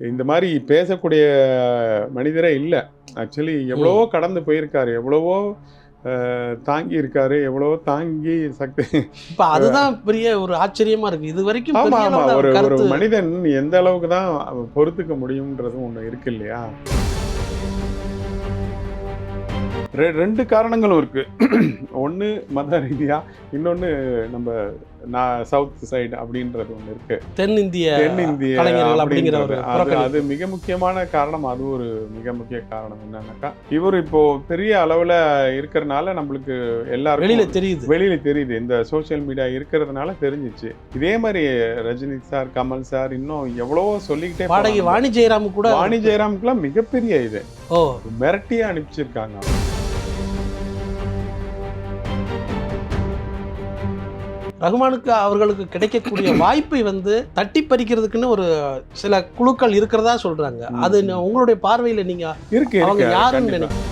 இந்த மாதிரி பேசக்கூடிய மனிதரே இல்லை. ஆக்சுவலி எவ்வளவோ கடந்து போயிருக்காரு, எவ்வளவோ தாங்கி இருக்காரு, எவ்வளவோ தாங்கி சக்தி. இப்ப அதுதான் பெரிய ஒரு ஆச்சரியமா இருக்கு. இது வரைக்கும் ஆமா பெரிய ஆமா, அளவுல ஒரு ஒரு கருத்து மனிதன் எந்த அளவுக்கு தான் பொறுத்துக்க முடியும்ன்றது ஒண்ணு இருக்கு இல்லையா? ரெண்டு காரணங்களும் இருக்கு. ஒன்று மத ரீதியா, இன்னொன்று நம்ம சவுத் சைடு அப்படின்றது ஒன்று இருக்கு. தென்னிந்திய தென்னிந்திய கலைஞர்கள் அப்படிங்கிற ஒரு அப்படின்றது அது மிக முக்கியமான காரணம். அது ஒரு மிக முக்கிய காரணம் என்னன்னாக்கா, இவர் இப்போ பெரிய அளவில் இருக்கிறதுனால நம்மளுக்கு எல்லாருக்கும் வெளியில தெரியுது. இந்த சோசியல் மீடியா இருக்கிறதுனால தெரிஞ்சிச்சு. இதே மாதிரி ரஜினி சார், கமல் சார், இன்னும் எவ்வளவோ சொல்லிக்கிட்டே பாடகி வாணி ஜெயராம் கூட, வாணி ஜெயராமுக்குலாம் மிகப்பெரிய இது ஓ மிரட்டியே அனுப்பிச்சிருக்காங்க. ரகுமானுக்கு அவர்களுக்கு கிடைக்கக்கூடிய வாய்ப்பை வந்து தட்டி பறிக்கிறதுக்குன்னு ஒரு சில குழுக்கள் இருக்கிறதா சொல்றாங்க. அது உங்களுடைய பார்வையில நீங்க அவங்க யாருன்னு நினைக்கிறீங்க?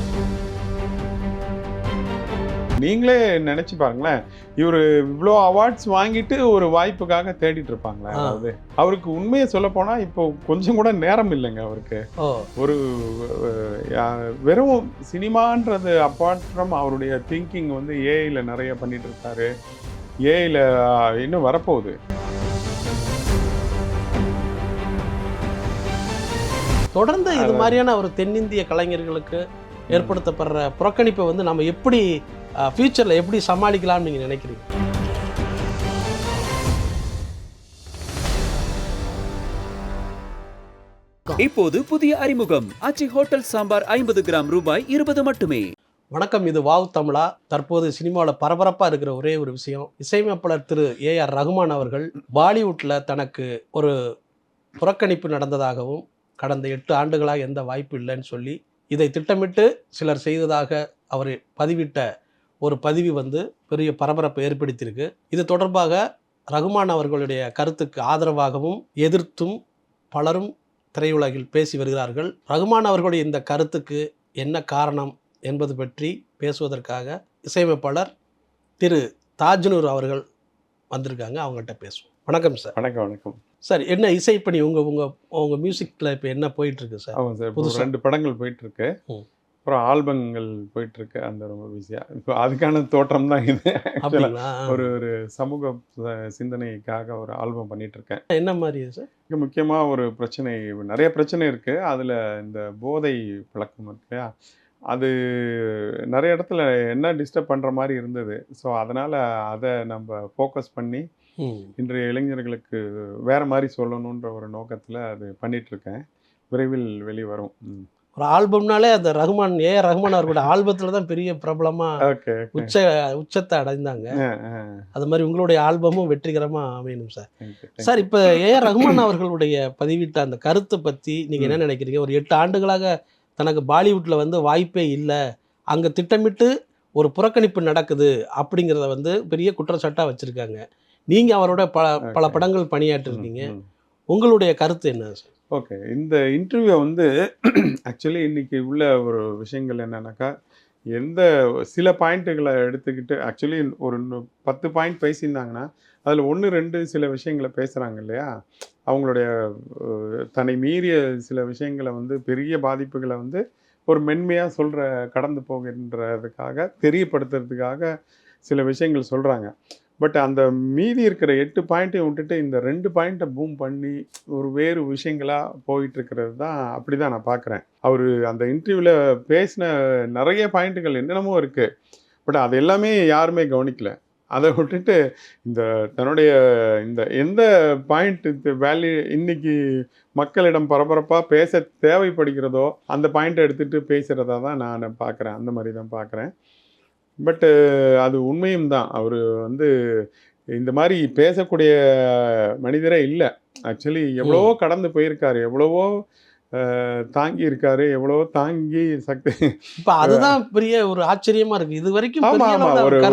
நீங்களே நினைச்சு பாருங்களேன், இவரு இவ்வளோ அவார்ட்ஸ் வாங்கிட்டு ஒரு வாய்ப்புக்காக தேடிட்டு இருப்பாங்களே. அதாவது அவருக்கு உண்மையை சொல்ல போனா இப்போ கொஞ்சம் கூட நேரம் இல்லைங்க அவருக்கு. ஒரு வெறும் சினிமான்றது அப்பார்ட் ஃப்ரம் அவருடைய திங்கிங் வந்து ஏஐல நிறைய பண்ணிட்டு இருக்காரு. ஏஐல இன்னும் வரப்போகுது. தொடர்ந்து இது மாதிரியான ஒரு தென்னிந்திய கலைஞர்களுக்கு ஏற்படுத்தப்படுற புறக்கணிப்பை வந்து நம்ம எப்படி ஃபியூச்சர்ல எப்படி சமாளிக்கலாம்னு நீங்க நினைக்கிறீங்க? இப்போது புதிய அறிமுகம் ஆச்சி ஹோட்டல் சாம்பார் 50 கிராம் ரூபாய் 20 மட்டுமே. வணக்கம், இது வாவ் தமிழா. தற்போது சினிமாவில் பரபரப்பாக இருக்கிற ஒரே ஒரு விஷயம், இசையமைப்பாளர் திரு ஏஆர் ரகுமான் அவர்கள் பாலிவுட்டில் தனக்கு ஒரு புறக்கணிப்பு நடந்ததாகவும் கடந்த 8 ஆண்டுகளாக எந்த வாய்ப்பு இல்லைன்னு சொல்லி இதை திட்டமிட்டு சிலர் செய்ததாக அவர் பதிவிட்ட ஒரு பதிவு வந்து பெரிய பரபரப்பை ஏற்படுத்தியிருக்கு. இது தொடர்பாக ரகுமான் அவர்களுடைய கருத்துக்கு ஆதரவாகவும் எதிர்த்தும் பலரும் திரையுலகில் பேசி வருகிறார்கள். ரகுமான் அவர்களுடைய இந்த கருத்துக்கு என்ன காரணம் என்பது பற்றி பேசுவதற்காக இசையமைப்பாளர் திரு தாஜ்னூர் அவர்கள் வந்திருக்காங்க. அவங்கள்ட்ட பேசுவோம். வணக்கம் சார். வணக்கம். வணக்கம் சார். என்ன இசைப்பணி உங்கள் மியூசிக்கில் இப்போ என்ன போயிட்டுருக்கு சார்? ஆமாம் சார், புதுசாக 2 படங்கள் போயிட்டுருக்கு, அப்புறம் ஆல்பங்கள் போயிட்டுருக்கு. அந்த ரொம்ப பிஸியாக இப்போ அதுக்கான தோற்றம் தான் இது. ஒரு சமூக சிந்தனைக்காக ஒரு ஆல்பம் பண்ணிகிட்ருக்கேன். என்ன மாதிரி சார்? மிக முக்கியமாக ஒரு பிரச்சனை, நிறைய பிரச்சனை இருக்குது. அதில் இந்த போதை பழக்கம் இருக்கு இல்லையா, அது நிறைய இடத்துல என்ன டிஸ்டர்ப் பண்ணுற மாதிரி இருந்தது. ஸோ அதனால் அதை நம்ம ஃபோக்கஸ் பண்ணி இன்றைய இளைஞர்களுக்கு வேறு மாதிரி சொல்லணுன்ற ஒரு நோக்கத்தில் அது பண்ணிகிட்ருக்கேன். விரைவில் வெளிவரும். ஒரு ஆல்பம்னாலே அந்த ஏஆர் ரகுமான் அவர்களோட ஆல்பத்தில் தான் பெரிய பிரபலமாக உச்சத்தை அடைந்தாங்க. அது மாதிரி உங்களுடைய ஆல்பமும் வெற்றிகரமாக அமையணும் சார். சார், இப்போ ஏஆர் ரகுமான் அவர்களுடைய பதிவிட்ட அந்த கருத்தை பற்றி நீங்கள் என்ன நினைக்கிறீங்க? ஒரு 8 ஆண்டுகளாக தனக்கு பாலிவுட்டில் வந்து வாய்ப்பே இல்லை, அங்கே திட்டமிட்டு ஒரு புறக்கணிப்பு நடக்குது அப்படிங்கிறத வந்து பெரிய குற்றச்சாட்டாக வச்சுருக்காங்க. நீங்கள் அவரோட பல படங்கள் பணியாற்றிருக்கீங்க. உங்களுடைய கருத்து என்ன சார்? ஓகே, இந்த இன்டர்வியூ வந்து ஆக்சுவலி இன்றைக்கி உள்ள ஒரு விஷயங்கள் என்னன்னாக்கா, எந்த சில பாயிண்ட்டுகளை எடுத்துக்கிட்டு ஆக்சுவலி ஒரு 10 பாயிண்ட் பேசியிருந்தாங்கன்னா அதில் 1-2 சில விஷயங்களை பேசுகிறாங்க இல்லையா, அவங்களுடைய தன்னை மீறிய சில விஷயங்களை வந்து பெரிய பாதிப்புகளை வந்து ஒரு மென்மையாக கடந்து போகின்றதுக்காக தெரியப்படுத்துறதுக்காக சில விஷயங்கள் சொல்கிறாங்க. பட் அந்த மீதி இருக்கிற 8 பாயிண்ட்டையும் விட்டுட்டு இந்த 2 பாயிண்ட்டை பூம் பண்ணி ஒரு வேறு விஷயங்களாக போயிட்டுருக்கிறது தான், அப்படி தான் நான் பார்க்குறேன். அவர் அந்த இன்டர்வியூவில் பேசின நிறைய பாயிண்ட்டுகள் என்னென்னமோ இருக்குது, பட் அது எல்லாமே யாருமே கவனிக்கலை. அதை விட்டுட்டு இந்த தன்னுடைய இந்த எந்த பாயிண்ட் வேல்யூ இன்னைக்கு மக்களிடம் பரபரப்பாக பேச தேவைப்படுகிறதோ அந்த பாயிண்ட்டை எடுத்துகிட்டு பேசுகிறதா தான் நான் பார்க்குறேன். அந்த மாதிரி தான் பார்க்குறேன். பட்டு அது உண்மையும் தான். அவர் வந்து இந்த மாதிரி பேசக்கூடிய மனிதரே இல்லை. ஆக்சுவலி எவ்வளவோ கடந்து போயிருக்காரு, எவ்வளவோ தாங்கி இருக்காரு, எவ்வளவோ தாங்கி சக்தி. இப்போ அதுதான் பெரிய ஒரு ஆச்சரியமா இருக்கு. இது வரைக்கும்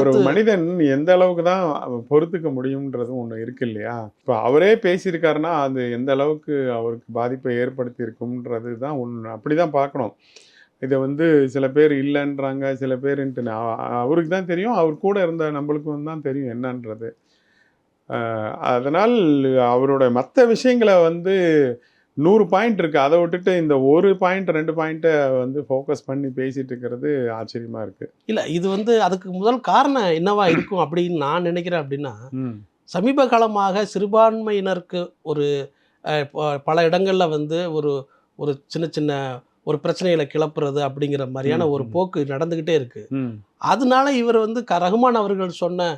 ஒரு மனிதன் எந்த அளவுக்கு தான் பொறுத்துக்க முடியும்ன்றது ஒன்று இருக்கு இல்லையா. இப்போ அவரே பேசியிருக்காருன்னா அது எந்த அளவுக்கு அவருக்கு பாதிப்பை ஏற்படுத்தி இருக்கும்ன்றது தான் ஒன்று. அப்படி தான் பார்க்கணும். இதை வந்து சில பேர் இல்லைன்றாங்க, சில பேருன்ட்டு அவருக்கு தான் தெரியும், அவர் கூட இருந்த நம்மளுக்கும் தான் தெரியும் என்னன்றது. அதனால் அவரோட மற்ற விஷயங்களை வந்து 100 பாயிண்ட் இருக்கு. அதை விட்டுட்டு இந்த ஒரு பாயிண்ட் 2 பாயிண்ட்டை வந்து ஃபோக்கஸ் பண்ணி பேசிட்டு இருக்கிறது ஆச்சரியமா இருக்கு. இல்ல இது வந்து அதுக்கு முதல் காரணம் என்னவா இருக்கும் அப்படின்னு நான் நினைக்கிறேன். அப்படின்னா ம். சமீப காலமாக சிறுபான்மையினருக்கு ஒரு பல இடங்கள்ல வந்து ஒரு ஒரு சின்ன சின்ன ஒரு பிரச்சனைகளை கிளப்புறது அப்படிங்கிற மாதிரியான ஒரு போக்கு நடந்துகிட்டே இருக்கு. ம். அதனால இவர் வந்து ரகுமான் அவர்கள் சொன்ன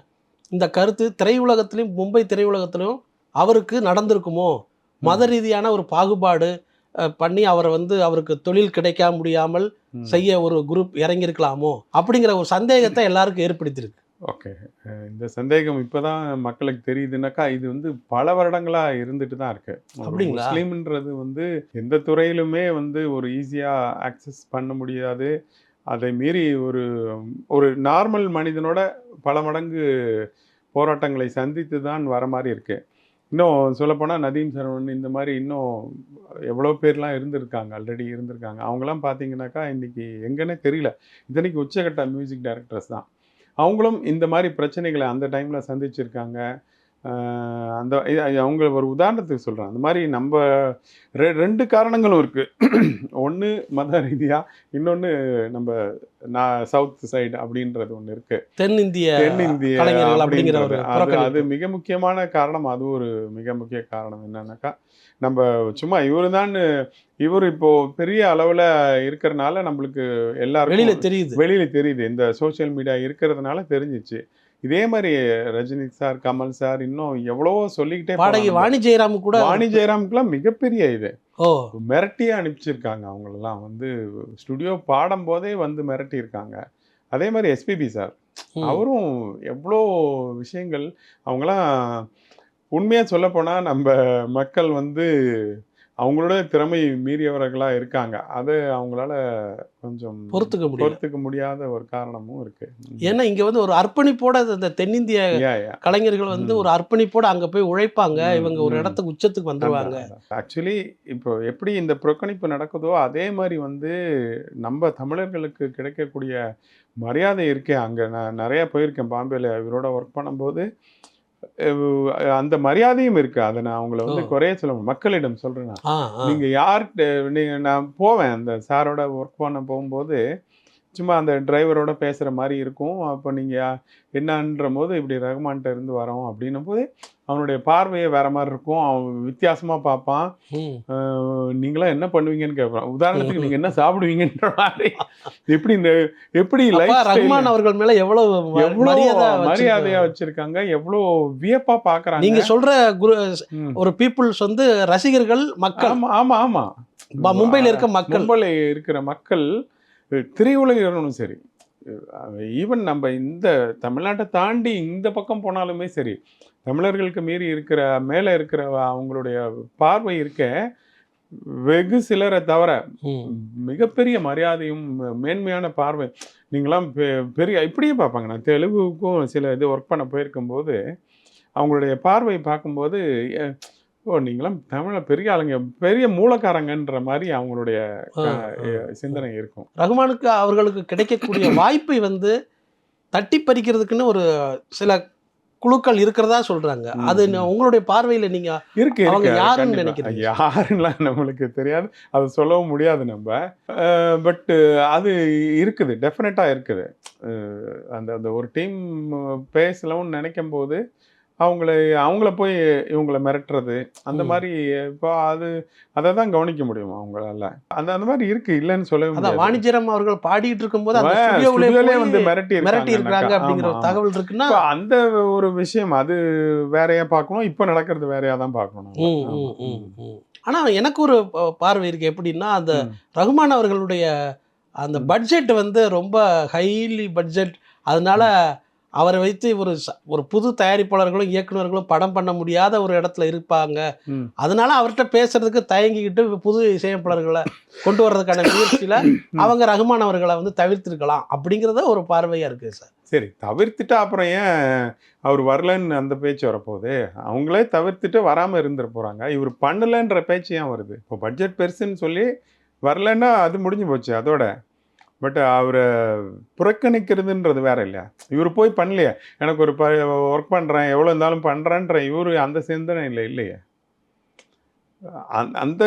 இந்த கருத்து திரையுலகத்திலையும் மும்பை திரையுலகத்திலும் அவருக்கு நடந்திருக்குமோ, மத ரீதியான ஒரு பாகுபாடு பண்ணி அவரை வந்து அவருக்கு தொழில் கிடைக்க முடியாமல் செய்ய ஒரு குரூப் இறங்கியிருக்கலாமோ அப்படிங்கிற ஒரு சந்தேகத்தை எல்லாருக்கும் ஏற்படுத்தியிருக்கு. ஓகே. இந்த சந்தேகம் இப்பதான் மக்களுக்கு தெரியுதுன்னாக்கா, இது வந்து பல வருடங்களா இருந்துட்டு தான் இருக்கு. ஒரு அப்படிங்களா? முஸ்லீம்ன்றது வந்து எந்த துறையிலுமே வந்து ஒரு ஈஸியா ஆக்சஸ் பண்ண முடியாது. அதை மீறி ஒரு ஒரு நார்மல் மனிதனோட பல மடங்கு போராட்டங்களை சந்தித்து தான் வர மாரி இருக்கு. இன்னும் சொல்லப்போனால் நதீம் சரவணன் இந்த மாதிரி இன்னும் எவ்வளோ பேர்லாம் இருந்திருக்காங்க, ஆல்ரெடி இருந்திருக்காங்க. அவங்களாம் பார்த்தீங்கன்னாக்கா இன்றைக்கி எங்கன்னே தெரியல. இத்தனைக்கு உச்சகட்ட மியூசிக் டைரக்டர்ஸ் தான். அவங்களும் இந்த மாதிரி பிரச்சனைகளை அந்த டைமில் சந்திச்சிருக்காங்க. அந்த அவங்க ஒரு உதாரணத்துக்கு சொல்கிறேன். அந்த மாதிரி நம்ம 2 காரணங்களும் இருக்குது. ஒன்று மத ரீதியாக, இன்னொன்று நம்ம சவுத் சைடு அப்படின்றது ஒன்று இருக்குது. தென்னிந்திய கலைஞர்கள் அப்படிங்கிற ஒரு அது மிக முக்கியமான காரணம். அது ஒரு மிக முக்கிய காரணம் என்னன்னாக்கா, நம்ம சும்மா இவர் இப்போ பெரிய அளவில் இருக்கிறதுனால நம்மளுக்கு எல்லாருக்கும் வெளியில் தெரியுது. இந்த சோஷியல் மீடியா இருக்கிறதுனால தெரிஞ்சிச்சு. இதே மாதிரி ரஜினி சார், கமல் சார், இன்னும் எவ்வளவோ சொல்லிக்கிட்டே பாடகி வாணி ஜெயராமுக்குலாம் மிகப்பெரிய இது மிரட்டியே அனுப்பிச்சிருக்காங்க. அவங்களெல்லாம் வந்து ஸ்டுடியோ பாடும் போதே வந்து மிரட்டியிருக்காங்க. அதே மாதிரி எஸ்பிபி சார், அவரும் எவ்வளோ விஷயங்கள். அவங்களாம் உண்மையாக சொல்லப்போனால் நம்ம மக்கள் வந்து அவங்களோட திறமை மீறியவர்களாக இருக்காங்க. அது அவங்களால கொஞ்சம் பொறுத்துக்க முடியாத ஒரு காரணமும் இருக்கு. ஏன்னா இங்க வந்து ஒரு அர்ப்பணிப்போட இந்த தென்னிந்திய கலைஞர்கள் வந்து ஒரு அர்ப்பணிப்போட அங்க போய் உழைப்பாங்க. இவங்க ஒரு இடத்துக்கு உச்சத்துக்கு வந்துருவாங்க. ஆக்சுவலி இப்போ எப்படி இந்த புறக்கணிப்பு நடக்குதோ அதே மாதிரி வந்து நம்ம தமிழர்களுக்கு கிடைக்கக்கூடிய மரியாதை இருக்கே. அங்கே நான் நிறைய போயிருக்கேன். பாம்பேல இவரோட ஒர்க் பண்ணும்போது அந்த மரியாதையும் இருக்கு. அதை நான் அவங்கள வந்து குறைய சொல்ல மக்களிடம் சொல்றேன். நீங்க யார்கிட்ட நான் போவேன் அந்த சாரோட ஒர்க் பண்ண போகும்போது, சும்மா அந்த டிரைவரோட பேசுகிற மாதிரி இருக்கும். அப்போ நீங்கள் என்னன்ற போது இப்படி ரகுமான்கிட்ட இருந்து வரோம் அப்படின்னும் போது அவனுடைய பார்வையே வேற மாதிரி இருக்கும். அவன் வித்தியாசமாக பார்ப்பான். நீங்களாம் என்ன பண்ணுவீங்கன்னு கேட்பான். உதாரணத்துக்கு நீங்கள் என்ன சாப்பிடுவீங்கன்ற மாதிரி. எப்படி ரகுமான் அவர்கள் மேல எவ்வளவு மரியாதையா வச்சிருக்காங்க, எவ்வளோ வியப்பா பார்க்குறாங்க. நீங்க சொல்ற ஒரு பீப்புள்ஸ் வந்து ரசிகர்கள், மக்கள். ஆமா ஆமா. மும்பையில் இருக்கிற மக்கள் திரையுலகிலும் சரி, ஈவன் நம்ம இந்த தமிழ்நாட்டை தாண்டி இந்த பக்கம் போனாலுமே சரி, தமிழர்களுக்கு மீறி இருக்கிற மேலே இருக்கிற அவங்களுடைய பார்வை இருக்க வெகு சிலரை தவிர மிகப்பெரிய மரியாதையும் மேன்மையான பார்வை. நீங்களாம் பெரிய இப்படியே பார்ப்பாங்க. நான் தெலுங்குக்கும் சில இது ஒர்க் பண்ண போயிருக்கும்போது அவங்களுடைய பார்வை பார்க்கும்போது, நீங்களாம் தமிழில் பெரிய ஆளுங்க, பெரிய மூலக்காரங்கன்ற மாதிரி அவங்களுடைய சிந்தனை இருக்கும். ரகுமானுக்கு அவர்களுக்கு கிடைக்கக்கூடிய வாய்ப்பை வந்து தட்டி பறிக்கிறதுக்குன்னு ஒரு சில குழுக்கள் இருக்கிறதா சொல்றாங்க. அது உங்களுடைய பார்வையில் நீங்க அவங்க யாருன்னு நினைக்கிறீங்க? யாருலாம் நம்மளுக்கு தெரியாது, அது சொல்லவும் முடியாது நம்ம. பட் அது இருக்குது, டெஃபினட்டா இருக்குது. அந்த ஒரு டீம் பேசலன்னு நினைக்கும் போது அவங்கள போய் இவங்களை மிரட்டுறது அந்த மாதிரி, இப்போ அதை தான் கவனிக்க முடியும் அவங்களால. அந்த மாதிரி இருக்கு, இல்லைன்னு சொல்லவே முடியாது. வாணிஜரம் அவர்கள் பாடிட்டு இருக்கும்போது வந்து மிரட்டி இருக்காங்க அப்படிங்கிற தகவல் இருக்குன்னா அந்த ஒரு விஷயம் அது வேறையா பார்க்கணும். இப்போ நடக்கிறது வேறையா தான் பார்க்கணும். ஆனா எனக்கு ஒரு பார்வை இருக்கு. எப்படின்னா, அந்த ரகுமான் அவர்களுடைய அந்த பட்ஜெட் வந்து ரொம்ப ஹைலி பட்ஜெட். அதனால அவரை வைத்து ஒரு புது தயாரிப்பாளர்களும் இயக்குநர்களும் படம் பண்ண முடியாத ஒரு இடத்துல இருப்பாங்க. அதனால அவர்கிட்ட பேசுறதுக்கு தயங்கிக்கிட்டு புது இசையமைப்பாளர்களை கொண்டு வர்றதுக்கான முயற்சியில அவங்க ரகுமான் அவர்களை வந்து தவிர்த்திருக்கலாம் அப்படிங்கிறத ஒரு பார்வையா இருக்கு சார். சரி, தவிர்த்துட்டா அப்புறம் ஏன் அவர் வரலன்னு அந்த பேச்சு வரப்போகுது? அவங்களே தவிர்த்துட்டு வராமல் இருந்துட போகிறாங்க. இவர் பண்ணலன்ற பேச்சு ஏன் வருது? இப்போ பட்ஜெட் பெருசுன்னு சொல்லி வரலன்னா அது முடிஞ்சு போச்சு அதோட. பட் அவரை புறக்கணிக்கிறதுன்றது வேற இல்லையா? இவர் போய் பண்ணலையே, எனக்கு ஒரு ஒர்க் பண்ணுறேன், எவ்வளோ இருந்தாலும் பண்ணுறேன்ற இவர் அந்த சிந்தனை இல்லையே. அந்த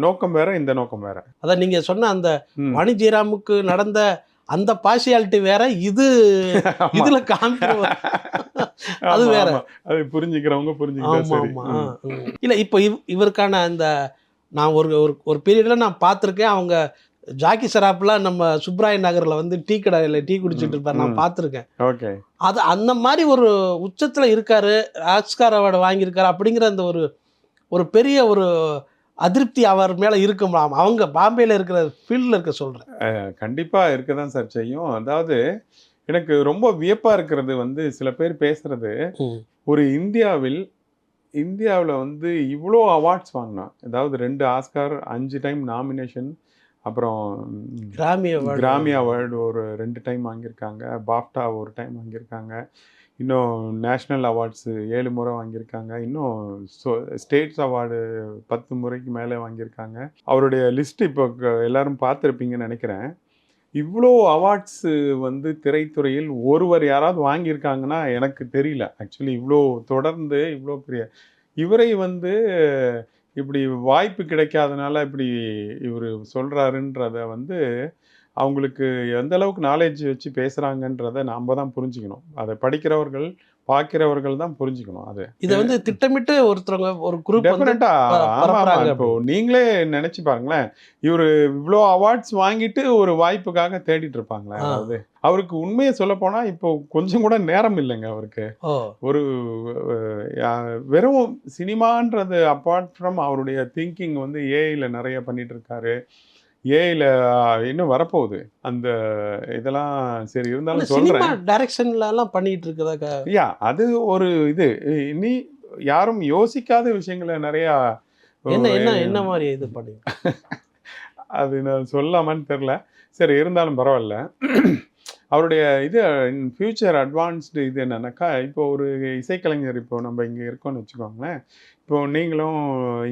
நோக்கம் வேற, இந்த நோக்கம் வேற. அதான் நீங்க சொன்ன அந்த ம். வாணி ஜெயராமுக்கு நடந்த அந்த பார்சியாலிட்டி வேற, இது ஆமா. இதுல காமிக்கிற அது ஆமா, வேற. ஆமா. அது புரிஞ்சுக்கிறவங்க புரிஞ்சுக்கிட்டா ஆமா சரி. ஆமா இல்ல இப்போ இவருக்கான அந்த நான் ஒரு ஒரு ஒரு பீரியட்ல நான் பார்த்துருக்கேன். அவங்க ஜாக்கி சராப்லாம் நம்ம சுப்ராய நகர்ல வந்து டீ கடையில் டீ குடிச்சிட்டு இருப்பார், நான் பார்த்துருக்கேன். ஓகே. அது அந்த மாதிரி ஒரு உச்சத்துல இருக்காரு, ஆஸ்கார் அவார்டு வாங்கியிருக்காரு அப்படிங்கிற அந்த ஒரு ஒரு பெரிய ஒரு அதிருப்தி அவர் மேல இருக்குமாம். அவங்க பாம்பேல இருக்கிற ஃபீல்டில் இருக்க சொல்றேன். கண்டிப்பா இருக்க தான் சார் செய்யும். அதாவது எனக்கு ரொம்ப வியப்பா இருக்கிறது வந்து சில பேர் பேசுறது, ஒரு இந்தியாவில் வந்து இவ்வளோ அவார்ட்ஸ் வாங்கினான். அதாவது 2 ஆஸ்கார், 5 டைம் நாமினேஷன், அப்புறம் கிராமி அவார்டு ஒரு 2 டைம் வாங்கியிருக்காங்க, பாஃப்டா ஒரு டைம் வாங்கியிருக்காங்க, இன்னும் நேஷ்னல் அவார்ட்ஸு 7 முறை வாங்கியிருக்காங்க, இன்னும் ஸ்டேட்ஸ் அவார்டு 10 முறைக்கு மேலே வாங்கியிருக்காங்க. அவருடைய லிஸ்ட் இப்போ எல்லாரும் பார்த்துருப்பீங்கன்னு நினைக்கிறேன். இவ்வளோ அவார்ட்ஸு வந்து திரைத்துறையில் ஒருவர் யாராவது வாங்கியிருக்காங்கன்னா எனக்கு தெரியல. ஆக்சுவலி இவ்வளோ தொடர்ந்து இவ்வளோ பெரிய இவரை வந்து இப்படி வாய்ப்பு கிடைக்காதனால இப்படி இவர் சொல்கிறாருன்றத வந்து அவங்களுக்கு எந்த அளவுக்கு நாலேஜ் வச்சு பேசுகிறாங்கன்றத நாம் தான் புரிஞ்சுக்கணும். அதை படிக்கிறவர்கள் பார்க்கிறவர்கள் தான் புரிஞ்சுக்கணும். அது இதை வந்து திட்டமிட்டு ஒருத்தவங்க ஒரு குரூப் டெஃபினட்டா. ஆமா, இப்போ நீங்களே நினைச்சு பாருங்களேன், இவரு இவ்வளோ அவார்ட்ஸ் வாங்கிட்டு ஒரு வாய்ப்புக்காக தேடிட்டு இருப்பாங்களே. அதாவது அவருக்கு உண்மையை சொல்ல போனா இப்போ கொஞ்சம் கூட நேரம் இல்லைங்க அவருக்கு. ஒரு வெறும் சினிமான்றது அப்பார்ட் ஃப்ரம் அவருடைய திங்கிங் வந்து ஏஐல நிறைய பண்ணிட்டு இருக்காரு. ஏஐல இன்னும் வரப்போகுது அந்த இதெல்லாம். சரி, இருந்தாலும் சொல்றேன், டைரக்ஷன்ல எல்லாம் பண்ணிட்டு இருக்கதா. யா அது ஒரு இது இனி யாரும் யோசிக்காத விஷயங்களை நிறையா என்ன மாதிரி இது பண்ணி அது நான் சொல்லாமான்னு தெரில. சரி, இருந்தாலும் பரவாயில்ல. அவருடைய இது ஃப்யூச்சர் அட்வான்ஸ்டு இது என்னன்னாக்கா, இப்போ ஒரு இசைக்கலைஞர், இப்போ நம்ம இங்கே இருக்கோம்னு வச்சுக்கோங்களேன். இப்போ நீங்களும்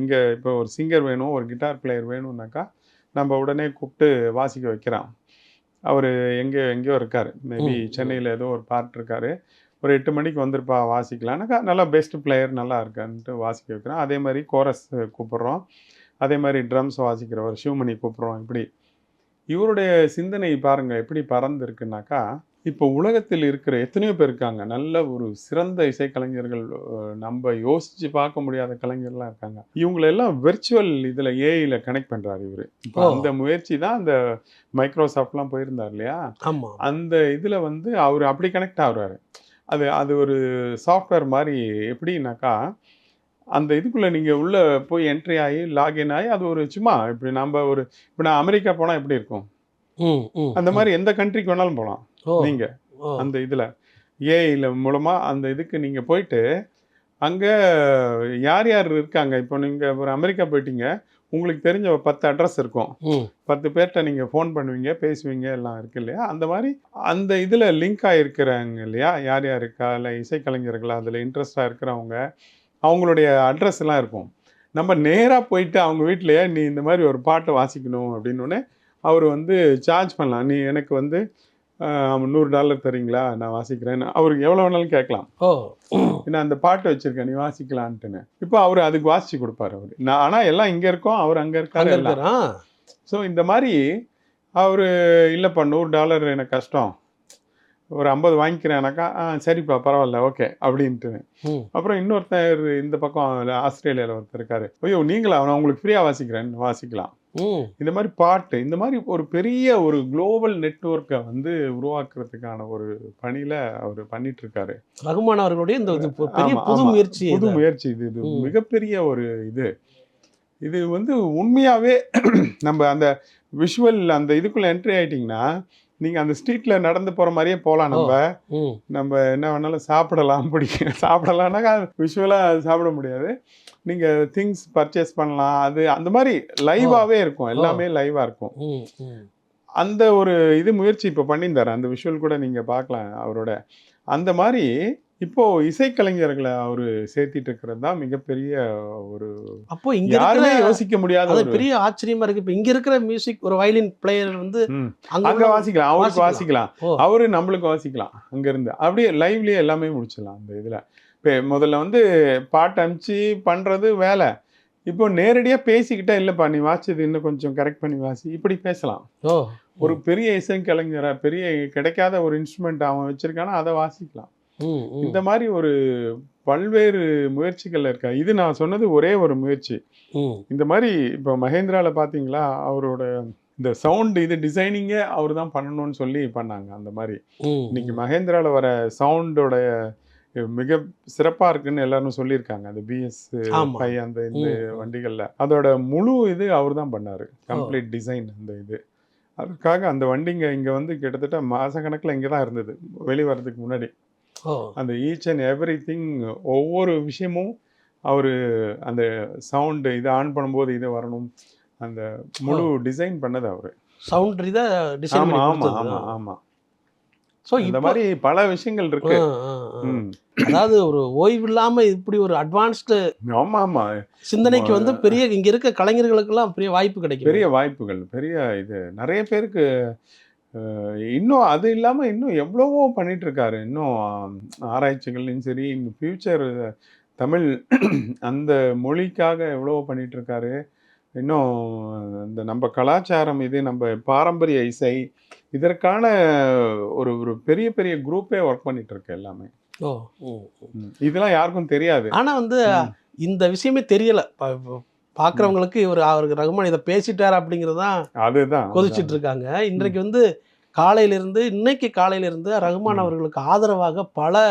இங்கே இப்போ ஒரு சிங்கர் வேணும், ஒரு கிட்டார் பிளேயர் வேணும்னாக்கா நம்ம உடனே கூப்பிட்டு வாசிக்க வைக்கிறான். அவர் எங்கேயோ இருக்கார், மேபி சென்னையில் ஏதோ ஒரு பார்ட் இருக்கார். ஒரு 8 மணிக்கு வந்திருப்பா வாசிக்கலான்னாக்கா, நல்லா பெஸ்ட் பிளேயர் நல்லா இருக்கான்ட்டு வாசிக்க வைக்கிறான். அதே மாதிரி கோரஸ் கூப்பிட்றோம், அதே மாதிரி ட்ரம்ஸ் வாசிக்கிறவர் சிவமணி கூப்பிட்றோம். இப்படி இவருடைய சிந்தனை பாருங்கள் எப்படி பறந்துருக்குனாக்கா, இப்போ உலகத்தில் இருக்கிற எத்தனையோ பேர் இருக்காங்க, நல்ல ஒரு சிறந்த இசைக்கலைஞர்கள், நம்ம யோசித்து பார்க்க முடியாத கலைஞர்லாம் இருக்காங்க. இவங்களெல்லாம் வெர்ச்சுவல் இதில் ஏஐயில் கனெக்ட் பண்ணுறாரு இவர். இப்போ அந்த முயற்சி தான் அந்த மைக்ரோசாஃப்ட்லாம் போயிருந்தார் இல்லையா, அந்த இதில் வந்து அவர் அப்படி கனெக்ட் ஆகுறாரு. அது ஒரு சாஃப்ட்வேர் மாதிரி. எப்படின்னாக்கா, அந்த இதுக்குள்ளே நீங்கள் உள்ளே போய் என்ட்ரி ஆகி லாகின் ஆகி, அது ஒரு சும்மா இப்படி நம்ம ஒரு இப்போ நான் அமெரிக்கா போனால் எப்படி இருக்கும், அந்த மாதிரி எந்த கண்ட்ரிக்கு வேணாலும் போகலாம் நீங்கள். அந்த இதில் ஏஐயில் மூலமாக அந்த இதுக்கு நீங்கள் போயிட்டு அங்கே யார் யார் இருக்காங்க. இப்போ நீங்கள் ஒரு அமெரிக்கா போயிட்டீங்க, உங்களுக்கு தெரிஞ்ச ஒரு 10 அட்ரஸ் இருக்கும், 10 பேர்கிட்ட நீங்கள் ஃபோன் பண்ணுவீங்க, பேசுவீங்க, எல்லாம் இருக்கு இல்லையா. அந்த மாதிரி அந்த இதில் லிங்க் ஆகிருக்கிறாங்க இல்லையா, யார் யார் இருக்கா, இல்லை இசைக்கலைஞர்களா, அதில் இன்ட்ரெஸ்டாக இருக்கிறவங்க, அவங்களுடைய அட்ரஸ் எல்லாம் இருக்கும். நம்ம நேராக போயிட்டு அவங்க வீட்டிலையே நீ இந்த மாதிரி ஒரு பாட்டை வாசிக்கணும் அப்படின்னோடனே அவர் வந்து சார்ஜ் பண்ணலாம். நீ எனக்கு வந்து $100 தரீங்களா, நான் வாசிக்கிறேன். அவருக்கு எவ்வளோ வேணாலும் கேட்கலாம். நான் அந்த பாட்டு வச்சுருக்கேன், நீ வாசிக்கலான்ட்டுன்னு. இப்போ அவர் அதுக்கு வாசித்து கொடுப்பார் அவர். நான் ஆனால் எல்லாம் இங்கே இருக்கோம், அவர் அங்கே இருக்காரு எல்லாம். ஸோ இந்த மாதிரி அவர் இல்லைப்பா $100 எனக்கு கஷ்டம், ஒரு 50 வாங்கிக்கிறேனாக்கா, சரிப்பா பரவாயில்ல ஓகே அப்படின்ட்டு. அப்புறம் இன்னொருத்தர் இந்த பக்கம் ஆஸ்திரேலியாவில் ஒருத்தர் இருக்காரு, ஐயோ நீங்களா, நான் உங்களுக்கு ஃப்ரீயாக வாசிக்கிறேன்னு வாசிக்கலாம். இந்த மாதிரி பாட்டு, இந்த மாதிரி ஒரு பெரிய ஒரு குளோபல் நெட்வொர்க்கை வந்து உருவாக்குறதுக்கான ஒரு பணியில் அவர் பண்ணிட்டு இருக்காரு. ரகுமான் அவர்களுடைய இந்த புது முயற்சி இது மிகப்பெரிய ஒரு இது வந்து உண்மையாகவே நம்ம அந்த விஷுவல் அந்த இதுக்குள்ளே என்ட்ரி ஆகிட்டிங்கன்னா, நீங்கள் அந்த ஸ்ட்ரீட்டில் நடந்து போகிற மாதிரியே போகலாம். நம்ம என்ன வேணாலும் சாப்பிடலாம், சாப்பிடலாம்னாக்கா விஷுவலாக சாப்பிட முடியாது. நீங்கள் திங்ஸ் பர்ச்சேஸ் பண்ணலாம், அது அந்த மாதிரி லைவாகவே இருக்கும், எல்லாமே லைவாக இருக்கும். அந்த ஒரு முயற்சி இப்போ பண்ணியிருந்தார். அந்த விஷுவல் கூட நீங்கள் பார்க்கலாம் அவரோட. அந்த மாதிரி இப்போது இசைக்கலைஞர்களை அவர் சேர்த்திட்டு இருக்கிறது தான் மிகப்பெரிய ஒரு, அப்போ இங்கே யாருமே யோசிக்க முடியாத ஒரு பெரிய ஆச்சரியமாக இருக்குது. இப்போ இங்கே இருக்கிற மியூசிக் ஒரு வயலின் பிளேயர் வந்து அங்கே வாசிக்கலாம், அவருக்கு வாசிக்கலாம், அவரு நம்மளுக்கு வாசிக்கலாம் அங்கேருந்து. அப்படியே லைவ்லேயே எல்லாமே முடிச்சிடலாம் அந்த இதில். இப்போ முதல்ல வந்து பாட்டு அனுப்பிச்சு பண்ணுறது வேலை, இப்போ நேரடியா பேசிக்கிட்டா இல்லப்பா நீ வாசிச்சது இன்னும் கொஞ்சம் கரெக்ட் பண்ணி வாசி இப்படி பேசலாம். ஓ ஒரு பெரிய இசைக்கலைஞரை பெரிய கிடைக்காத ஒரு இன்ஸ்ட்ருமெண்ட் அவன் வச்சிருக்கானா அதை வாசிக்கலாம். ம் ம் இந்த மாதிரி ஒரு பல்வேறு முயற்சிகள் இருக்கா. இது நான் சொன்னது ஒரே ஒரு முயற்சி. ம் இந்த மாதிரி இப்போ மகேந்திரால பார்த்தீங்களா அவரோட இந்த சவுண்ட் இது டிசைனிங்கே அவர் தான் பண்ணணும்னு சொல்லி பண்ணாங்க. அந்த மாதிரி ம் இன்னைக்கு மகேந்திரால வர சவுண்டோட மிக சிறப்பா இருக்குன்னு எல்லாரும் சொல்லியிருக்காங்க. அந்த பிஎஸ் ஆமா. 5 அந்த இந்த ம், ம். வண்டிகள்ல அதோட முழு இது அவர் தான் பண்ணாரு. கம்ப்ளீட் டிசைன் அந்த இது. அதுக்காக அந்த வண்டிங்க இங்க வந்து கிட்டத்தட்ட மாசக்கணக்கில் இங்கே தான் இருந்தது வெளி வர்றதுக்கு முன்னாடி. ஓ அந்த ஈச் அண்ட் எவ்ரி திங் ஒவ்வொரு விஷயமும் அவர் அந்த சவுண்டு இதை ஆன் பண்ணும்போது இது வரணும் அந்த முழு டிசைன் பண்ணது அவர். சவுண்ட் இதை டிசைன் ஆமா பண்ணி ஆமா கொடுத்தது. ஆமா ஆமா. ஸோ இந்த இப்போ மாதிரி பல விஷயங்கள் இருக்கு. ம். அதாவது ஒரு ஓய்வு இல்லாம இப்படி ஒரு அட்வான்ஸ்டு ஆமா ஆமா. சிந்தனைக்கு வந்து பெரிய இங்க இருக்க கலைஞர்களுக்கெல்லாம் பெரிய வாய்ப்பு கிடைக்கும். பெரிய வாய்ப்புகள் பெரிய இது நிறைய பேருக்கு இன்னும் அது இல்லாம இன்னும் எவ்வளவோ பண்ணிட்டு இருக்காரு. இன்னும் ஆராய்ச்சிகள்லையும் சரி இன்னும் ஃபியூச்சர் தமிழ் அந்த மொழிக்காக எவ்வளவோ பண்ணிட்டு இருக்காரு. இன்னும் இந்த நம்ம கலாச்சாரம் இது நம்ம பாரம்பரிய இசை இதற்கான ஒரு ஒரு பெரிய பெரிய குரூப்பே ஒர்க் பண்ணிட்டு இருக்கு எல்லாமே. ஓ ம், ம். இதெல்லாம் யாருக்கும் தெரியாது. ஆனா வந்து ம். இந்த விஷயமே தெரியல. பார்க்குறவங்களுக்கு அவருக்கு ரகுமான் இதை பேசிட்டார் அப்படிங்கிறது தான் அதுதான் கொதிச்சிட்டு இருக்காங்க. இன்றைக்கு வந்து இன்னைக்கு காலையிலிருந்து ரகுமான் அவர்களுக்கு ஆதரவாக பல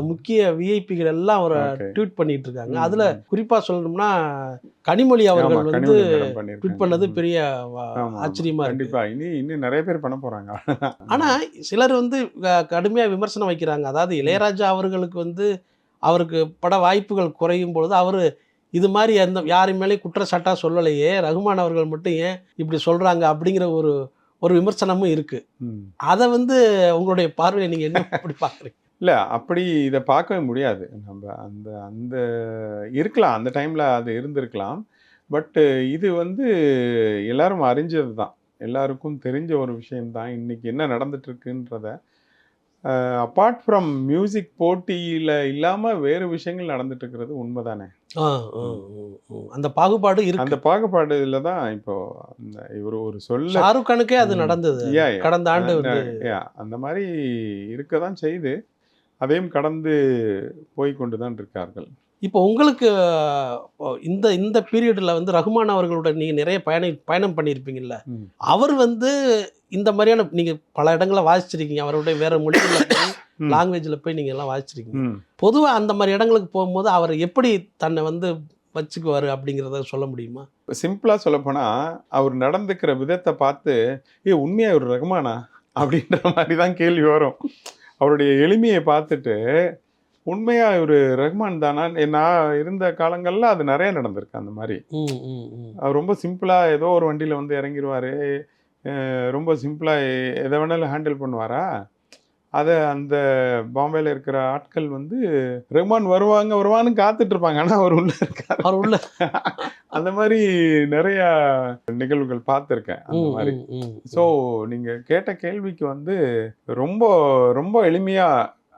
முக்கிய விஐபிகள் எல்லாம் அவரை Okay. ட்வீட் பண்ணிட்டு இருக்காங்க. அதுல குறிப்பா சொல்லணும்னா கனிமொழி அவர்கள் வந்து ட்வீட் பண்ணது பெரிய ஆச்சரியமா இருக்கு. கண்டிப்பா இன்னும் நிறைய பேர் பண்ண போறாங்க. ஆனா சிலர் வந்து கடுமையா விமர்சனம் வைக்கிறாங்க. அதாவது இளையராஜா அவர்களுக்கு வந்து அவருக்கு பட வாய்ப்புகள் குறையும் பொழுது அவரு இது மாதிரி எந்த யாரு மேலேயும் குற்றச்சாட்டா சொல்லலையே, ரகுமான் அவர்கள் மட்டும் ஏன் இப்படி சொல்றாங்க அப்படிங்கிற ஒரு ஒரு விமர்சனமும் இருக்கு. அதை வந்து உங்களுடைய பார்வையை நீங்க என்ன அப்படி பாக்குறீங்க? இல்ல அப்படி இதை பார்க்கவே முடியாது. நம்ம அந்த அந்த இருக்கலாம் அந்த டைம்ல அது இருந்திருக்கலாம். பட் இது வந்து எல்லாரும் அறிஞ்சது தான். எல்லாருக்கும் தெரிஞ்ச ஒரு விஷயம்தான். இன்னைக்கு என்ன நடந்துட்டு இருக்குன்றத அப்பார்ட் ஃப்ரம் மியூசிக் போட்டியில இல்லாம வேறு விஷயங்கள் நடந்துட்டு இருக்கிறது உண்மைதானே. அந்த பாகுபாடு அந்த இருக்கு. பாகுபாடுல தான் இப்போ இவர் ஒரு சொல்ல ஷாருக் கானுக்கே அது நடந்தது கடந்த ஆண்டு வந்து. அந்த மாதிரி இருக்கதான் செய்து அதையும் கடந்து போய் கொண்டு தான் இருக்கார்கள். இப்போ உங்களுக்கு இந்த இந்த பீரியட்ல வந்து ரகுமான் அவர்களோட நீங்க நிறைய பயணம் பண்ணியிருப்பீங்கல்ல. அவர் வந்து இந்த மாதிரியான நீங்க பல இடங்களை வாசிச்சிருக்கீங்க. அவருடைய வேற மொழிகள்ல போய் லாங்குவேஜ்ல போய் நீங்க எல்லாம் வாசிச்சிருக்கீங்க. பொதுவா அந்த மாதிரி இடங்களுக்கு போகும்போது அவர் எப்படி தன்னை வந்து வச்சுக்குவாரு அப்படிங்கிறத சொல்ல முடியுமா? சிம்பிளா சொல்லப்போனா அவர் நடந்துக்கிற விதத்தை பார்த்து உண்மையா ஒரு ரகுமானா அப்படின்ற மாதிரி தான் கேள்வி வரும். அவருடைய எளிமையை பார்த்துட்டு உண்மையா ஒரு ரகுமான் தானா. நான் இருந்த காலங்கள்ல அது நிறைய நடந்திருக்கு. அந்த மாதிரி அவர் ரொம்ப சிம்பிளா ஏதோ ஒரு வண்டியில வந்து இறங்கிடுவாரு. ரொம்ப சிம்பிளா எதை வேணாலும் ஹேண்டில் பண்ணுவாரா. அதை அந்த பாம்பேல இருக்கிற ஆட்கள் வந்து ரகுமான் வருவான்னு காத்துட்டு இருப்பாங்க. ஆனா அவர் உள்ள இருக்காரு. அவர் உள்ள அந்த மாதிரி நிறைய நிகழ்வுகள் பார்த்துருக்கேன். அந்த மாதிரி. ஸோ நீங்க கேட்ட கேள்விக்கு வந்து ரொம்ப ரொம்ப எளிமையா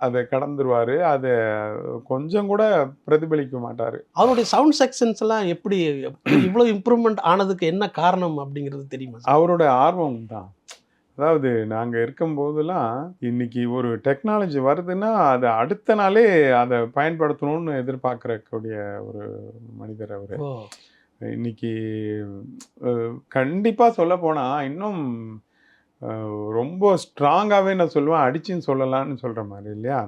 அதை கடந்துருவாரு. அதை கொஞ்சம் கூட பிரதிபலிக்க மாட்டாரு. அவருடைய சவுண்ட் செக்ஷன்ஸ் எல்லாம் எப்படி இவ்வளவு இம்ப்ரூவ்மெண்ட் ஆனதுக்கு என்ன காரணம் அப்படிங்கிறது தெரியுமா? அவரோட ஆர்வம் தான். அதாவது நாங்கள் இருக்கும்போதெல்லாம் இன்னைக்கு ஒரு டெக்னாலஜி வருதுன்னா அதை அடுத்த நாளே அதை பயன்படுத்தணும்னு எதிர்பார்க்கக்கூடிய ஒரு மனிதர் அவர். இன்னைக்கு கண்டிப்பாக சொல்ல போனால் இன்னும் ரொம்ப ஸ்ட்ராங்காகவே நான் சொல்லுவேன், அடிச்சுன்னு சொல்லலான்னு சொல்கிற மாதிரி இல்லையா.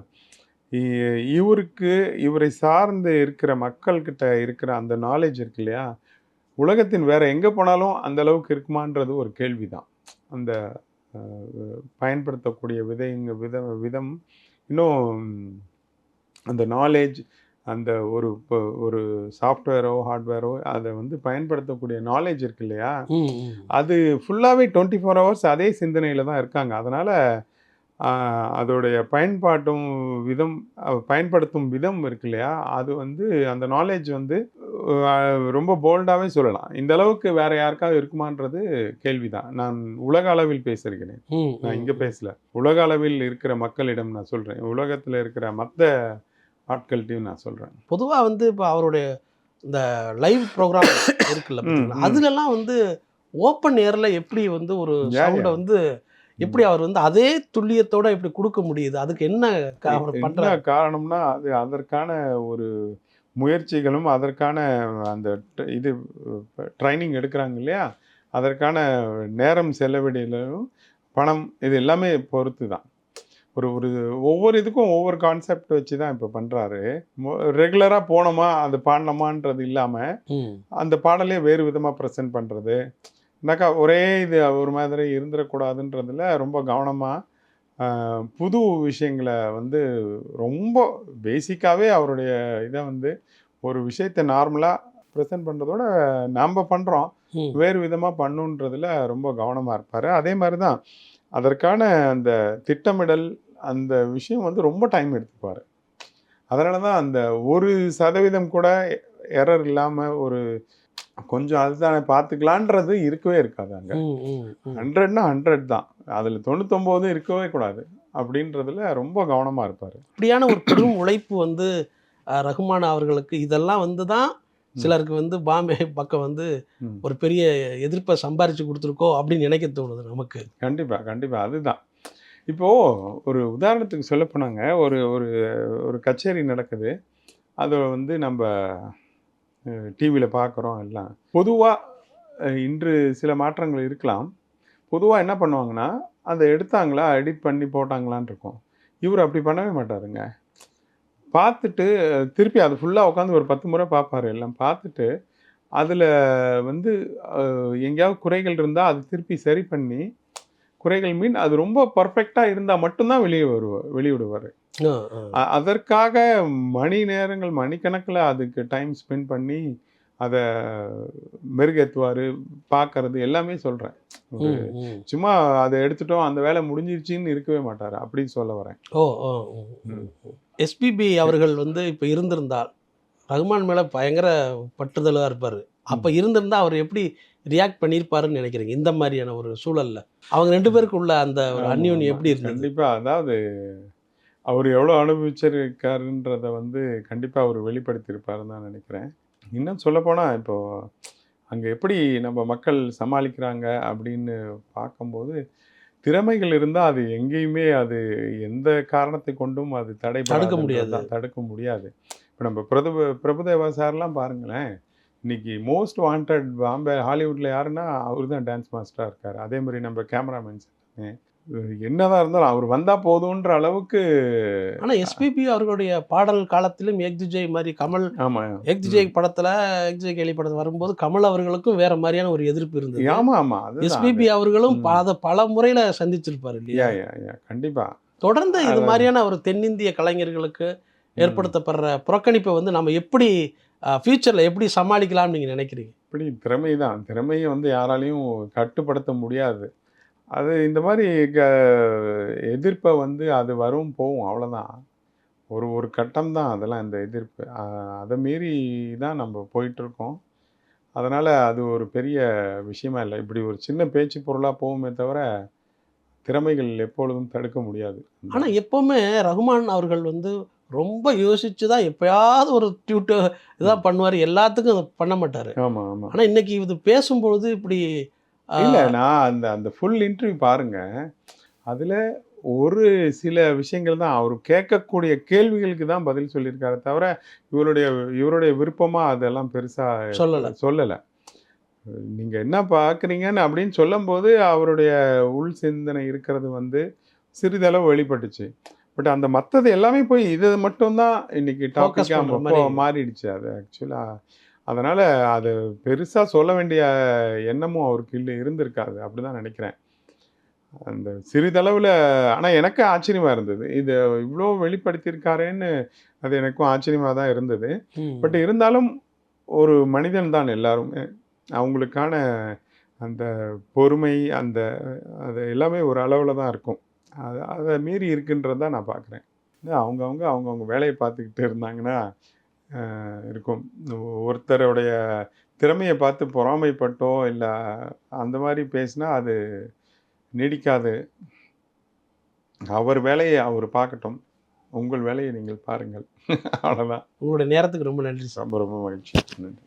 இவரை சார்ந்து இருக்கிற மக்கள்கிட்ட இருக்கிற அந்த நாலேஜ் இருக்கு இல்லையா, உலகத்தின் வேற எங்கே போனாலும் அந்த அளவுக்கு இருக்குமான்றது ஒரு கேள்வி தான். அந்த பயன்படுத்தக்கூடிய விதம் இன்னும் அந்த நாலேஜ் அந்த ஒரு சாஃப்ட்வேரோ ஹார்ட்வேரோ அதை வந்து பயன்படுத்தக்கூடிய நாலேஜ் இருக்கு இல்லையா, அது ஃபுல்லாகவே 24 hours அதே சிந்தனையில் தான் இருக்காங்க. அதனால் அதோடைய பயன்படுத்தும் விதம் இருக்கு இல்லையா, அது வந்து அந்த நாலேஜ் வந்து ரொம்ப போல்டாகவே சொல்லலாம். இந்த அளவுக்கு வேற யாருக்காவது இருக்குமான்றது கேள்விதான். நான் உலக அளவில் பேசுகிறேன், நான் இங்கே பேசல. உலக அளவில் இருக்கிற மக்களிடம் நான் சொல்கிறேன், உலகத்தில் இருக்கிற மற்ற ஆட்கள்கிட்டையும் நான் சொல்கிறேன். பொதுவாக வந்து இப்போ அவருடைய இந்த லைவ் ப்ரோக்ராம் இருக்குல்ல பார்த்தீங்களா, அதுலலாம் வந்து ஓப்பன் ஏரில் எப்படி வந்து ஒரு சவுண்டை வந்து எப்படி அவர் வந்து அதே துல்லியத்தோட எப்படி கொடுக்க முடியுது? அதுக்கு என்ன அவர் என்ன பண்றாரு? காரணம்னா, அது அதற்கான ஒரு முயற்சிகளும், அதற்கான அந்த இது ட்ரைனிங் எடுக்கிறாங்க இல்லையா? அதற்கான நேரம் செலவிடலும், பணம் இது எல்லாமே பொறுத்து தான். ஒரு ஒரு ஒவ்வொரு இதுக்கும் ஒவ்வொரு கான்செப்ட் வச்சு தான் இப்போ பண்ணுறாரு. ரெகுலராக போனோமா, அது பாடினோமான்றது இல்லாமல், ம். அந்த பாடலே வேறு விதமாக ப்ரெசென்ட் பண்ணுறது. என்னக்கா ஒரே இது ஒரு மாதிரி இருந்துடக்கூடாதுன்றதுல ரொம்ப கவனமாக புது விஷயங்களை வந்து ரொம்ப பேசிக்காகவே அவருடைய இதை வந்து ஒரு விஷயத்தை நார்மலாக ப்ரெசென்ட் பண்ணுறதோட நாம் பண்ணுறோம் ம். வேறு விதமாக பண்ணுன்றதுல ரொம்ப கவனமாக இருப்பார். அதே மாதிரி தான் அதற்கான அந்த திட்டமிடல் அந்த விஷயம் வந்து ரொம்ப டைம் எடுத்துப்பார். அதனால தான் அந்த 1% கூட எரர் இல்லாமல் ஒரு கொஞ்சம் அதுதானே பார்த்துக்கலான்றது இருக்கவே இருக்காது அங்கே. 100னா 100 தான். அதில் 99 இருக்கவே கூடாது அப்படின்றதுல ரொம்ப கவனமாக இருப்பார். இப்படியான ஒரு பெரும் உழைப்பு வந்து ரகுமான் அவர்களுக்கு இதெல்லாம் வந்து தான் சிலருக்கு வந்து பாம்பே பக்கம் வந்து ஒரு பெரிய எதிர்ப்பை சம்பாரிச்சு கொடுத்துருக்கோ அப்படின்னு நினைக்க தோணுது நமக்கு. கண்டிப்பாக கண்டிப்பாக அதுதான். இப்போது ஒரு உதாரணத்துக்கு சொல்ல போனாங்க, ஒரு ஒரு ஒரு கச்சேரி நடக்குது. அதை வந்து நம்ம டிவியில் பார்க்குறோம் எல்லாம். பொதுவாக இன்று சில மாற்றங்கள் இருக்கலாம். பொதுவாக என்ன பண்ணுவாங்கன்னா, அதை எடுத்தாங்களா, எடிட் பண்ணி போட்டாங்களான்னு இருக்கும். இவர் அப்படி பண்ணவே மாட்டாருங்க. பார்த்துட்டு திருப்பி அது ஃபுல்லாக உட்காந்து ஒரு 10 முறை பார்ப்பாரு. எல்லாம் பார்த்துட்டு, அதில் வந்து எங்கேயாவது குறைகள் இருந்தால் அது திருப்பி சரி பண்ணி, குறைகள் மீன் அது ரொம்ப பர்ஃபெக்டாக இருந்தால் மட்டும்தான் வெளியிடுவார். அதற்காக மணி நேரங்கள் மணிக்கணக்கில் அதுக்கு டைம் ஸ்பெண்ட் பண்ணி அதை மெருகேற்றுவார். பார்க்கறது எல்லாமே சொல்கிறேன். சும்மா அதை எடுத்துட்டோம் அந்த வேலை முடிஞ்சிருச்சின்னு இருக்கவே மாட்டார். அப்படின்னு சொல்ல வரேன். எஸ்பிபி அவர்கள் வந்து இப்போ இருந்திருந்தால் ரகுமான் மேலே பயங்கர பற்றுதலாக இருப்பார். அப்போ இருந்திருந்தால் அவர் எப்படி ரியாக்ட் பண்ணியிருப்பாருன்னு நினைக்கிறீங்க இந்த மாதிரியான ஒரு சூழலில்? அவங்க 2 பேருக்கு உள்ள அந்த ஒரு அந்யோன்யம் எப்படி இருந்தது? கண்டிப்பாக. அதாவது அவர் எவ்வளோ அனுபவிச்சிருக்காருன்றதை வந்து கண்டிப்பாக அவர் வெளிப்படுத்தியிருப்பாருன்னு தான் நினைக்கிறேன். இன்னும் சொல்லப்போனால் இப்போது அங்கே எப்படி நம்ம மக்கள் சமாளிக்கிறாங்க அப்படின்னு பார்க்கும்போது, திறமைகள் இருந்தால் அது எங்கேயுமே அது எந்த காரணத்தை கொண்டும் அது தடுக்க முடியாது. தடுக்க முடியாது. இப்போ நம்ம பிரபுதேவா சார்லாம் பாருங்களேன், இன்னைக்கு மோஸ்ட் வாண்டட் பாம்பே ஹாலிவுட்டில் யாருன்னா அவர் தான் டான்ஸ் மாஸ்டராக இருக்கார். அதே மாதிரி நம்ம கேமராமேன்ஸ் என்னதான் இருந்தாலும் அவர் வந்தால் போதுன்ற அளவுக்கு. ஆனால் எஸ்பிபி அவர்களுடைய பாடல் காலத்திலும் எக் துஜய் மாதிரி கமல் எக் துஜய் படத்தில் எக் துஜய் கேலி படத்தில் வரும்போது கமல் அவர்களுக்கும் வேற மாதிரியான ஒரு எதிர்ப்பு இருந்தது. எஸ்பிபி அவர்களும் அதை பல முறையில் சந்திச்சிருப்பார் இல்லையா? கண்டிப்பாக. தொடர்ந்து இது மாதிரியான ஒரு தென்னிந்திய கலைஞர்களுக்கு ஏற்படுத்தப்படுற புறக்கணிப்பை வந்து நம்ம எப்படி ஃபியூச்சரில் எப்படி சமாளிக்கலாம்னு நீங்கள் நினைக்கிறீங்க? இப்படி திறமையை வந்து யாராலையும் கட்டுப்படுத்த முடியாது. அது இந்த மாதிரி எதிர்ப்பை வந்து அது வரும் போகும் அவ்வளோதான். ஒரு கட்டம் தான் அதெல்லாம் இந்த எதிர்ப்பு. அதை மீறி தான் நம்ம போயிட்டுருக்கோம். அதனால் அது ஒரு பெரிய விஷயமா இல்லை. இப்படி ஒரு சின்ன பேச்சு பொருளாக போகுமே தவிர திறமைகள் எப்பொழுதும் தடுக்க முடியாது. ஆனால் எப்போவுமே ரகுமான் அவர்கள் வந்து ரொம்ப யோசிச்சு தான் எப்பயாவது ஒரு ட்யூட்டர் இதான் பண்ணுவார். எல்லாத்துக்கும் பண்ண மாட்டார். ஆமாம். ஆனால் இன்னைக்கு இது பேசும்பொழுது இப்படி இல்லை, நான் அந்த ஃபுல் இன்டர்வியூ பாருங்க. அதில் ஒரு சில விஷயங்கள் தான் அவர் கேட்கக்கூடிய கேள்விகளுக்கு தான் பதில் சொல்லியிருக்காரு தவிர இவருடைய விருப்பமாக அதெல்லாம் பெருசாக சொல்லலை. நீங்கள் என்ன பார்க்குறீங்கன்னு அப்படின்னு சொல்லும்போது அவருடைய உள் சிந்தனை இருக்கிறது வந்து சிறிதளவு வெளிப்பட்டுச்சு. பட் அந்த மற்றது எல்லாமே போய் இது மட்டும்தான் இன்னைக்கு டாபிக்காக மாறிடுச்சு. அது ஆக்சுவலாக அதனால் அது பெருசாக சொல்ல வேண்டிய எண்ணமும் அவருக்கு இருந்திருக்காது அப்படி தான் நினைக்கிறேன். அந்த சிறிதளவில். ஆனால் எனக்கு ஆச்சரியமாக இருந்தது, இது இவ்வளோ வெளிப்படுத்தியிருக்காரேன்னு. அது எனக்கும் ஆச்சரியமாக தான் இருந்தது. பட் இருந்தாலும் ஒரு மனிதன் தான் எல்லாருமே. அவங்களுக்கான அந்த பொறுமை அது எல்லாமே ஒரு அளவில் தான் இருக்கும். அதை மீறி இருக்குன்றது தான் நான் பார்க்குறேன். அவங்கவுங்க வேலையை பார்த்துக்கிட்டு இருந்தாங்கன்னா இருக்கும். ஒருத்தருடைய திறமையை பார்த்து பொறாமைப்பட்டோ இல்லை அந்த மாதிரி பேசினா அது நீடிக்காது. அவர் வேலையை அவர் பார்க்கட்டும். உங்கள் வேலையை நீங்கள் பாருங்கள். அவ்வளோதான். உங்களுடைய நேரத்துக்கு ரொம்ப நன்றி சார். ரொம்ப ரொம்ப மகிழ்ச்சி. நன்றி.